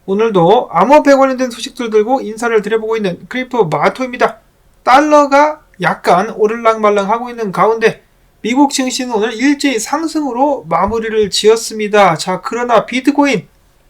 오늘도 암호화폐 관련된 소식들 들고 인사를 드려보고 있는 크리프토 마토입니다. 달러가 약간 오를락말락 하고 있는 가운데 미국 증시는 오늘 일제히 상승으로 마무리를 지었습니다. 자, 그러나 비트코인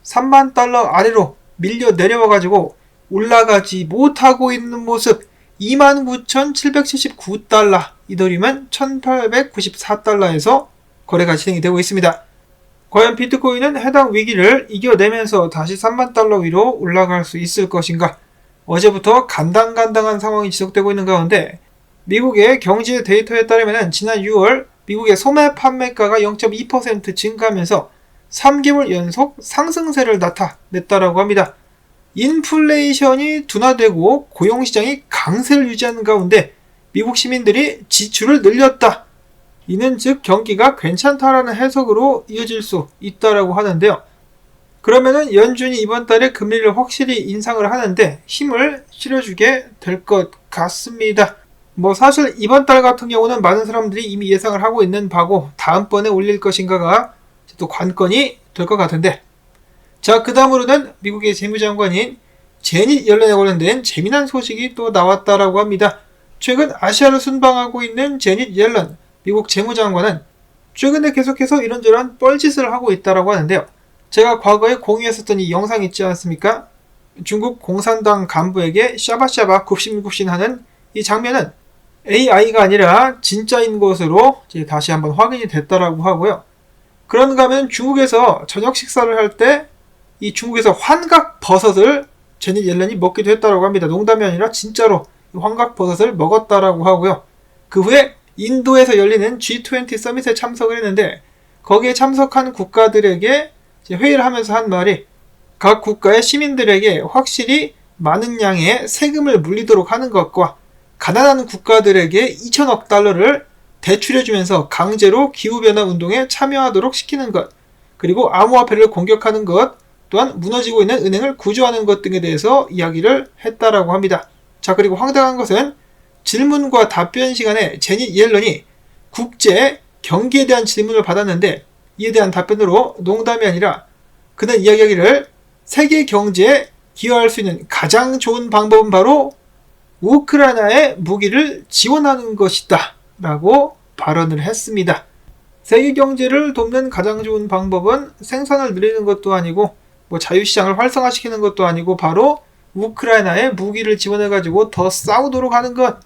3만 달러 아래로 밀려 내려와가지고 올라가지 못하고 있는 모습. 29,779달러, 이더리움은 1,894달러에서 거래가 진행이 되고 있습니다. 과연 비트코인은 해당 위기를 이겨내면서 다시 3만 달러 위로 올라갈 수 있을 것인가? 어제부터 간당간당한 상황이 지속되고 있는 가운데 미국의 경제 데이터에 따르면 지난 6월 미국의 소매 판매가가 0.2% 증가하면서 3개월 연속 상승세를 나타냈다라고 합니다. 인플레이션이 둔화되고 고용시장이 강세를 유지하는 가운데 미국 시민들이 지출을 늘렸다. 이는 즉 경기가 괜찮다라는 해석으로 이어질 수 있다라고 하는데요. 그러면은 연준이 이번 달에 금리를 확실히 인상을 하는데 힘을 실어주게 될 것 같습니다. 사실 이번 달 같은 경우는 많은 사람들이 이미 예상을 하고 있는 바고 다음번에 올릴 것인가가 또 관건이 될 것 같은데, 자, 그 다음으로는 미국의 재무장관인 제닛 옐런에 관련된 재미난 소식이 또 나왔다라고 합니다. 최근 아시아를 순방하고 있는 제닛 옐런 미국 재무장관은 최근에 계속해서 이런저런 뻘짓을 하고 있다라고 하는데요. 제가 과거에 공유했었던 이 영상 있지 않습니까? 중국 공산당 간부에게 샤바샤바 굽신굽신하는 이 장면은 AI가 아니라 진짜인 것으로 이제 다시 한번 확인이 됐다라고 하고요. 그런가 하면 중국에서 저녁 식사를 할 때 이 중국에서 환각 버섯을 제닛 옐런이 먹기도 했다라고 합니다. 농담이 아니라 진짜로 환각 버섯을 먹었다라고 하고요. 그 후에 인도에서 열리는 G20 서밋에 참석을 했는데 거기에 참석한 국가들에게 회의를 하면서 한 말이 각 국가의 시민들에게 확실히 많은 양의 세금을 물리도록 하는 것과 가난한 국가들에게 2천억 달러를 대출해주면서 강제로 기후변화 운동에 참여하도록 시키는 것, 그리고 암호화폐를 공격하는 것, 또한 무너지고 있는 은행을 구조하는 것 등에 대해서 이야기를 했다라고 합니다. 자, 그리고 황당한 것은 질문과 답변 시간에 제닛 옐런이 국제 경기에 대한 질문을 받았는데 이에 대한 답변으로 농담이 아니라 그는 이야기하기를 세계 경제에 기여할 수 있는 가장 좋은 방법은 바로 우크라이나에 무기를 지원하는 것이다 라고 발언을 했습니다. 세계 경제를 돕는 가장 좋은 방법은 생산을 늘리는 것도 아니고 자유시장을 활성화시키는 것도 아니고 바로 우크라이나에 무기를 지원해가지고 더 싸우도록 하는 것.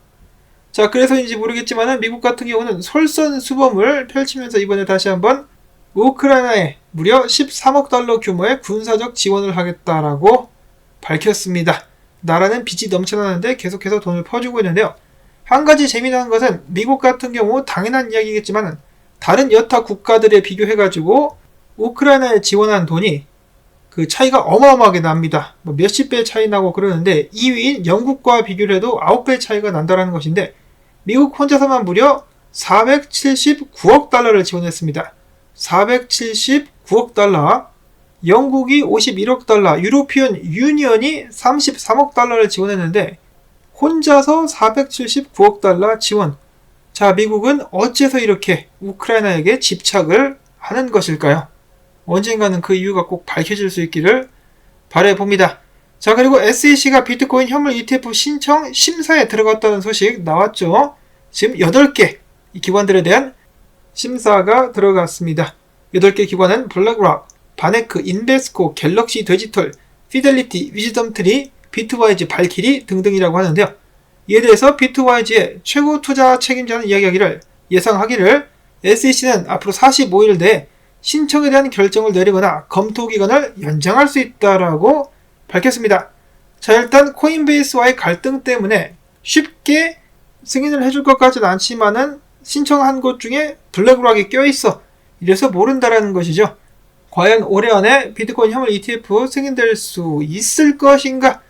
자, 그래서인지 모르겠지만 미국 같은 경우는 솔선수범을 펼치면서 이번에 다시 한번 우크라이나에 무려 13억 달러 규모의 군사적 지원을 하겠다라고 밝혔습니다. 나라는 빚이 넘쳐나는데 계속해서 돈을 퍼주고 있는데요. 한 가지 재미난 것은 미국 같은 경우 당연한 이야기겠지만 다른 여타 국가들에 비교해가지고 우크라이나에 지원한 돈이 그 차이가 어마어마하게 납니다. 몇십 배 차이 나고 그러는데 2위인 영국과 비교를 해도 9배 차이가 난다는 것인데 미국 혼자서만 무려 479억 달러를 지원했습니다. 479억 달러, 영국이 51억 달러, 유로피언 유니언이 33억 달러를 지원했는데 혼자서 479억 달러 지원. 자, 미국은 어째서 이렇게 우크라이나에게 집착을 하는 것일까요? 언젠가는 그 이유가 꼭 밝혀질 수 있기를 바라봅니다. 자, 그리고 SEC가 비트코인 현물 ETF 신청 심사에 들어갔다는 소식 나왔죠. 지금 8개 이 기관들에 대한 심사가 들어갔습니다. 8개 기관은 블랙락, 바네크, 인베스코, 갤럭시 디지털, 피델리티, 위즈덤트리, 비트와이즈, 발키리 등등이라고 하는데요. 이에 대해서 비트와이즈의 최고 투자 책임자는 이야기하기를 예상하기를 SEC는 앞으로 45일 내에 신청에 대한 결정을 내리거나 검토 기간을 연장할 수 있다라고 밝혔습니다. 자, 일단 코인베이스와의 갈등 때문에 쉽게 승인을 해줄 것 같지는 않지만은 신청한 곳 중에 블랙락이 껴있어. 이래서 모른다라는 것이죠. 과연 올해 안에 비트코인 현물 ETF 승인될 수 있을 것인가?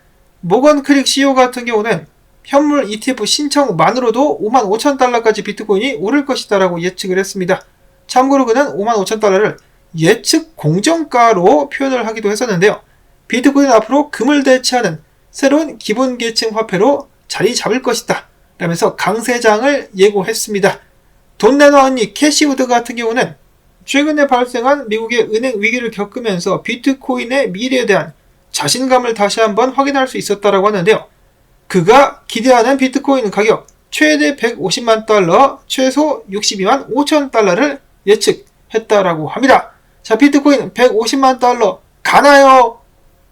모건 크릭 CEO 같은 경우는 현물 ETF 신청만으로도 55,000달러까지 비트코인이 오를 것이다 라고 예측을 했습니다. 참고로 그는 55,000달러를 예측 공정가로 표현을 하기도 했었는데요. 비트코인은 앞으로 금을 대체하는 새로운 기본 계층 화폐로 자리 잡을 것이다 라면서 강세장을 예고했습니다. 돈 내놔 언니 캐시우드 같은 경우는 최근에 발생한 미국의 은행 위기를 겪으면서 비트코인의 미래에 대한 자신감을 다시 한번 확인할 수 있었다라고 하는데요. 그가 기대하는 비트코인 가격 최대 150만 달러, 최소 62만 5천 달러를 예측했다라고 합니다. 자, 비트코인 150만 달러 가나요?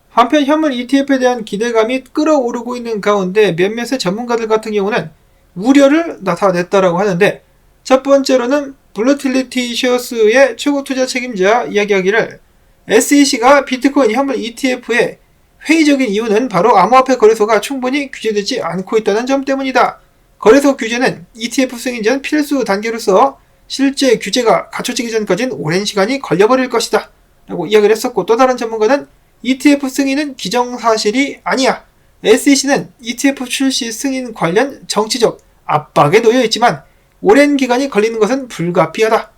한편 현물 ETF에 대한 기대감이 끌어오르고 있는 가운데 몇몇의 전문가들 같은 경우는 우려를 나타냈다라고 하는데, 첫 번째로는 볼러틸리티 쉐어스의 최고 투자 책임자 이야기하기를 SEC가 비트코인 현물 ETF에 회의적인 이유는 바로 암호화폐 거래소가 충분히 규제되지 않고 있다는 점 때문이다. 거래소 규제는 ETF 승인 전 필수 단계로서 실제 규제가 갖춰지기 전까지는 오랜 시간이 걸려버릴 것이다 라고 이야기를 했었고, 또 다른 전문가는 ETF 승인은 기정사실이 아니야. SEC는 ETF 출시 승인 관련 정치적 압박에 놓여있지만 오랜 기간이 걸리는 것은 불가피하다.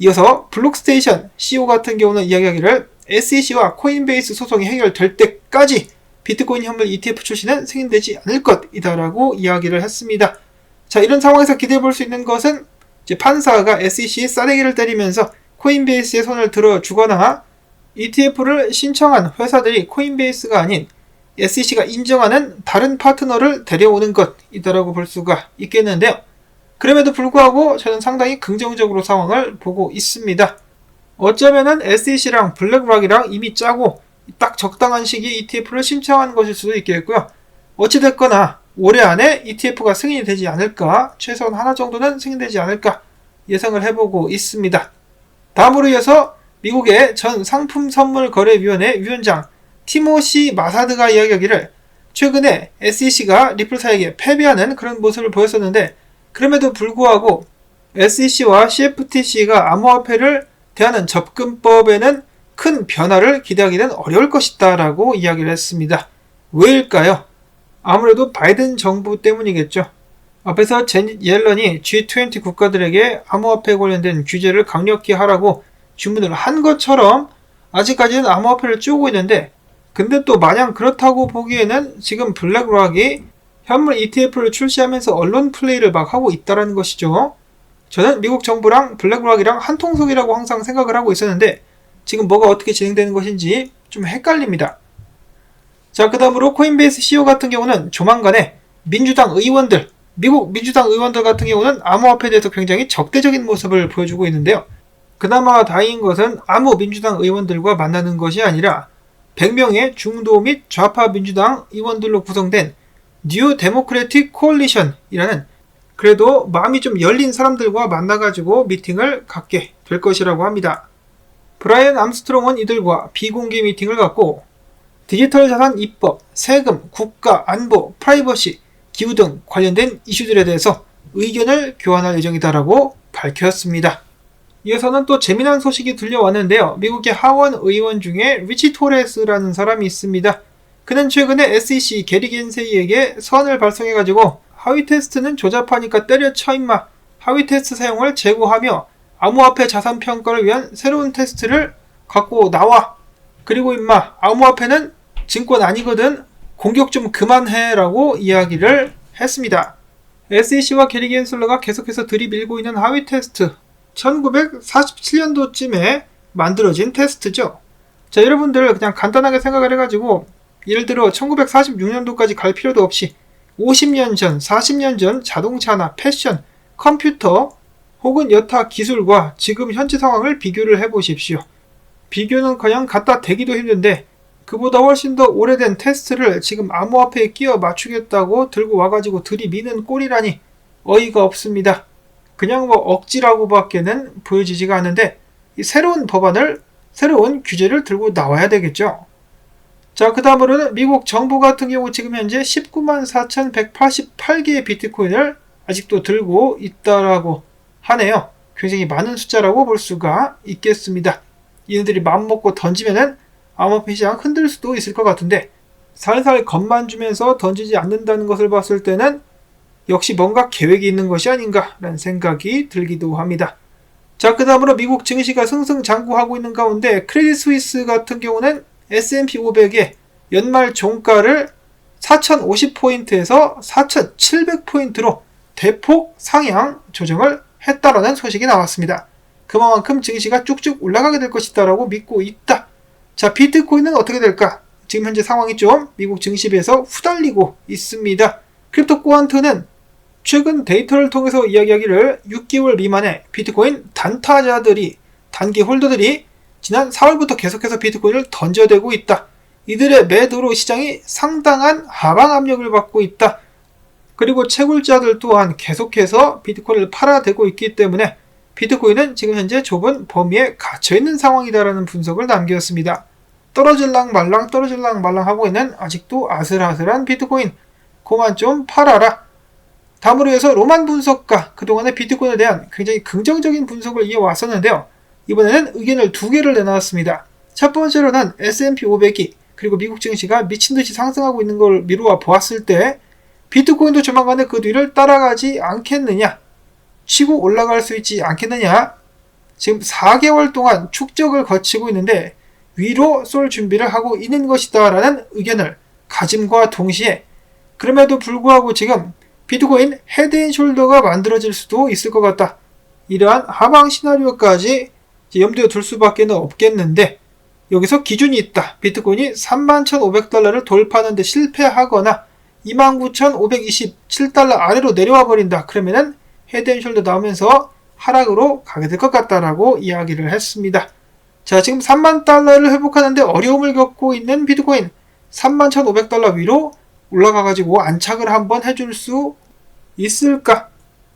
이어서 블록스테이션 CEO 같은 경우는 이야기하기를 SEC와 코인베이스 소송이 해결될 때까지 비트코인 현물 ETF 출시는 승인되지 않을 것이다 라고 이야기를 했습니다. 자, 이런 상황에서 기대해볼 수 있는 것은 이제 판사가 SEC의 싸대기를 때리면서 코인베이스의 손을 들어주거나 ETF를 신청한 회사들이 코인베이스가 아닌 SEC가 인정하는 다른 파트너를 데려오는 것이다라고 볼 수가 있겠는데요. 그럼에도 불구하고 저는 상당히 긍정적으로 상황을 보고 있습니다. 어쩌면은 SEC랑 블랙락이랑 이미 짜고 딱 적당한 시기에 ETF를 신청한 것일 수도 있겠고요. 어찌됐거나 올해 안에 ETF가 승인이 되지 않을까, 최소한 하나 정도는 승인되지 않을까 예상을 해보고 있습니다. 다음으로 이어서 미국의 전 상품선물거래위원회 위원장 티모시 마사드가 이야기하기를 최근에 SEC가 리플사에게 패배하는 그런 모습을 보였었는데, 그럼에도 불구하고 SEC와 CFTC가 암호화폐를 대하는 접근법에는 큰 변화를 기대하기는 어려울 것이다 라고 이야기를 했습니다. 왜일까요? 아무래도 바이든 정부 때문이겠죠. 앞에서 제닛 옐런이 G20 국가들에게 암호화폐 관련된 규제를 강력히 하라고 주문을 한 것처럼 아직까지는 암호화폐를 쪼고 있는데, 근데 또 마냥 그렇다고 보기에는 지금 블랙락이 현물 ETF를 출시하면서 언론 플레이를 막 하고 있다는 것이죠. 저는 미국 정부랑 블랙락이랑 한통속이라고 항상 생각을 하고 있었는데 지금 뭐가 어떻게 진행되는 것인지 좀 헷갈립니다. 자, 그 다음으로 코인베이스 CEO 같은 경우는 조만간에 민주당 의원들, 미국 민주당 의원들 같은 경우는 암호화폐에 대해서 굉장히 적대적인 모습을 보여주고 있는데요. 그나마 다행인 것은 아무 민주당 의원들과 만나는 것이 아니라 100명의 중도 및 좌파 민주당 의원들로 구성된 뉴 데모크래틱 코얼리션이라는 그래도 마음이 좀 열린 사람들과 만나가지고 미팅을 갖게 될 것이라고 합니다. 브라이언 암스트롱은 이들과 비공개 미팅을 갖고 디지털 자산 입법, 세금, 국가, 안보, 프라이버시, 기후 등 관련된 이슈들에 대해서 의견을 교환할 예정이다라고 밝혔습니다. 이어서는 또 재미난 소식이 들려왔는데요. 미국의 하원 의원 중에 리치 토레스라는 사람이 있습니다. 그는 최근에 SEC 게리 겐세이에게 서한을 발송해가지고 하위 테스트는 조잡하니까 때려쳐 임마, 하위 테스트 사용을 제고하며 암호화폐 자산 평가를 위한 새로운 테스트를 갖고 나와, 그리고 임마 암호화폐는 증권 아니거든, 공격 좀 그만해 라고 이야기를 했습니다. SEC와 게리 겐슬러가 계속해서 들이밀고 있는 하위 테스트, 1947년도쯤에 만들어진 테스트죠. 자, 여러분들 그냥 간단하게 생각을 해가지고 예를 들어 1946년도까지 갈 필요도 없이 50년 전, 40년 전 자동차나 패션, 컴퓨터 혹은 여타 기술과 지금 현재 상황을 비교를 해보십시오. 비교는커녕 갖다 대기도 힘든데 그보다 훨씬 더 오래된 테스트를 지금 암호화폐에 끼워 맞추겠다고 들고 와가지고 들이미는 꼴이라니 어이가 없습니다. 그냥 뭐 억지라고 밖에는 보여지지가 않는데 이 새로운 법안을, 새로운 규제를 들고 나와야 되겠죠. 자, 그 다음으로는 미국 정부 같은 경우 지금 현재 19만 4,188개의 비트코인을 아직도 들고 있다라고 하네요. 굉장히 많은 숫자라고 볼 수가 있겠습니다. 얘네들이 마음먹고 던지면은 암호화폐 시장 흔들 수도 있을 것 같은데 살살 겁만 주면서 던지지 않는다는 것을 봤을 때는 역시 뭔가 계획이 있는 것이 아닌가 라는 생각이 들기도 합니다. 자, 그 다음으로 미국 증시가 승승장구하고 있는 가운데 크레딧 스위스 같은 경우는 S&P 500의 연말 종가를 4,050포인트에서 4,700포인트로 대폭 상향 조정을 했다라는 소식이 나왔습니다. 그만큼 증시가 쭉쭉 올라가게 될 것이다 라고 믿고 있다. 자, 비트코인은 어떻게 될까? 지금 현재 상황이 좀 미국 증시 비해서 후달리고 있습니다. 크립토 꼬안트는 최근 데이터를 통해서 이야기하기를 6개월 미만의 비트코인 단타자들이, 단기 홀더들이 지난 4월부터 계속해서 비트코인을 던져대고 있다. 이들의 매도로 시장이 상당한 하방 압력을 받고 있다. 그리고 채굴자들 또한 계속해서 비트코인을 팔아대고 있기 때문에 비트코인은 지금 현재 좁은 범위에 갇혀있는 상황이다라는 분석을 남겼습니다. 떨어질랑 말랑 하고 있는 아직도 아슬아슬한 비트코인, 그만 좀 팔아라. 다음으로 해서 로만 분석가, 그동안의 비트코인에 대한 굉장히 긍정적인 분석을 이어왔었는데요. 이번에는 의견을 두 개를 내놨습니다. 첫 번째로는 S&P 500이 그리고 미국 증시가 미친듯이 상승하고 있는 걸 미루어 보았을 때 비트코인도 조만간에 그 뒤를 따라가지 않겠느냐, 치고 올라갈 수 있지 않겠느냐. 지금 4개월 동안 축적을 거치고 있는데 위로 쏠 준비를 하고 있는 것이다 라는 의견을 가짐과 동시에, 그럼에도 불구하고 지금 비트코인 헤드앤숄더가 만들어질 수도 있을 것 같다, 이러한 하방 시나리오까지 염두에 둘 수밖에 없겠는데, 여기서 기준이 있다. 비트코인이 31,500달러를 돌파하는데 실패하거나 29,527달러 아래로 내려와 버린다. 그러면은 헤드앤숄더 나오면서 하락으로 가게 될 것 같다라고 이야기를 했습니다. 자, 지금 3만 달러를 회복하는데 어려움을 겪고 있는 비트코인, 31,500달러 위로 올라가가지고 안착을 한번 해줄 수 있을까?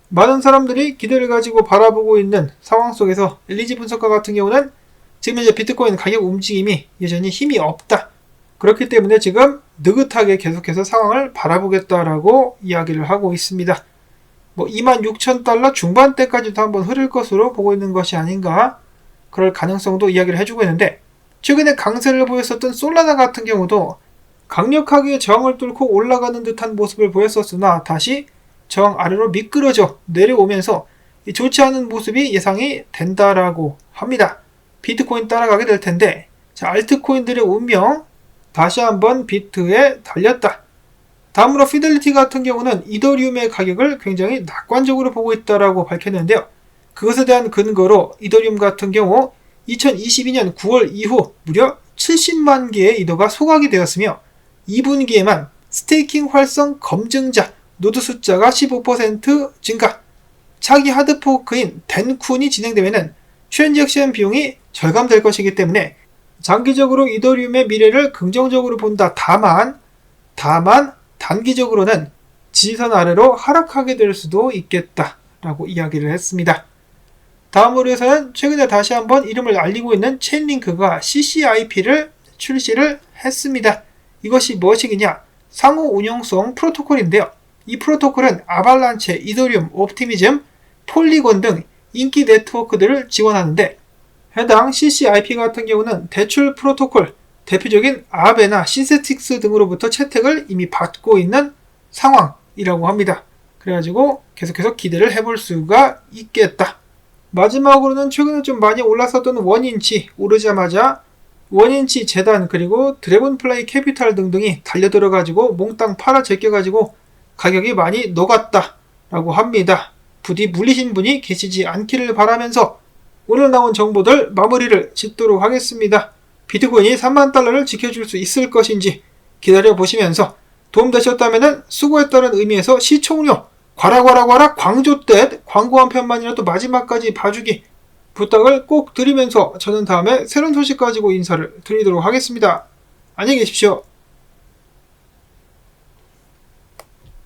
많은 사람들이 기대를 가지고 바라보고 있는 상황 속에서 엘리지 분석가 같은 경우는 지금 이제 비트코인 가격 움직임이 여전히 힘이 없다. 그렇기 때문에 지금 느긋하게 계속해서 상황을 바라보겠다라고 이야기를 하고 있습니다. 26,000달러 중반대까지도 한번 흐를 것으로 보고 있는 것이 아닌가, 그럴 가능성도 이야기를 해주고 있는데, 최근에 강세를 보였었던 솔라나 같은 경우도 강력하게 저항을 뚫고 올라가는 듯한 모습을 보였었으나 다시 저항 아래로 미끄러져 내려오면서 좋지 않은 모습이 예상이 된다라고 합니다. 비트코인 따라가게 될 텐데, 자, 알트코인들의 운명 다시 한번 비트에 달렸다. 다음으로 피델리티 같은 경우는 이더리움의 가격을 굉장히 낙관적으로 보고 있다라고 밝혔는데요. 그것에 대한 근거로 이더리움 같은 경우 2022년 9월 이후 무려 70만 개의 이더가 소각이 되었으며 2분기에만 스테이킹 활성 검증자 노드 숫자가 15% 증가, 차기 하드포크인 덴쿤이 진행되면 트랜잭션 비용이 절감될 것이기 때문에 장기적으로 이더리움의 미래를 긍정적으로 본다. 다만 단기적으로는 지지선 아래로 하락하게 될 수도 있겠다라고 이야기를 했습니다. 다음으로 해서는 최근에 다시 한번 이름을 알리고 있는 체인링크가 CCIP를 출시를 했습니다. 이것이 무엇이냐? 상호 운용성 프로토콜인데요. 이 프로토콜은 아발란체, 이더리움, 옵티미즘, 폴리곤 등 인기 네트워크들을 지원하는데, 해당 CCIP 같은 경우는 대출 프로토콜, 대표적인 아베나 신세틱스 등으로부터 채택을 이미 받고 있는 상황이라고 합니다. 그래가지고 계속해서 기대를 해볼 수가 있겠다. 마지막으로는 최근에 좀 많이 올랐었던 원인치, 오르자마자 원인치 재단 그리고 드래곤플라이 캐피탈 등등이 달려들어가지고 몽땅 팔아 제껴가지고 가격이 많이 녹았다라고 합니다. 부디 물리신 분이 계시지 않기를 바라면서 오늘 나온 정보들 마무리를 짓도록 하겠습니다. 비트코인이 3만 달러를 지켜줄 수 있을 것인지 기다려보시면서 도움되셨다면 수고했다는 의미에서 시청료 과라 광조댓 광고 한 편만이라도 마지막까지 봐주기 부탁을 꼭 드리면서 저는 다음에 새로운 소식 가지고 인사를 드리도록 하겠습니다. 안녕히 계십시오.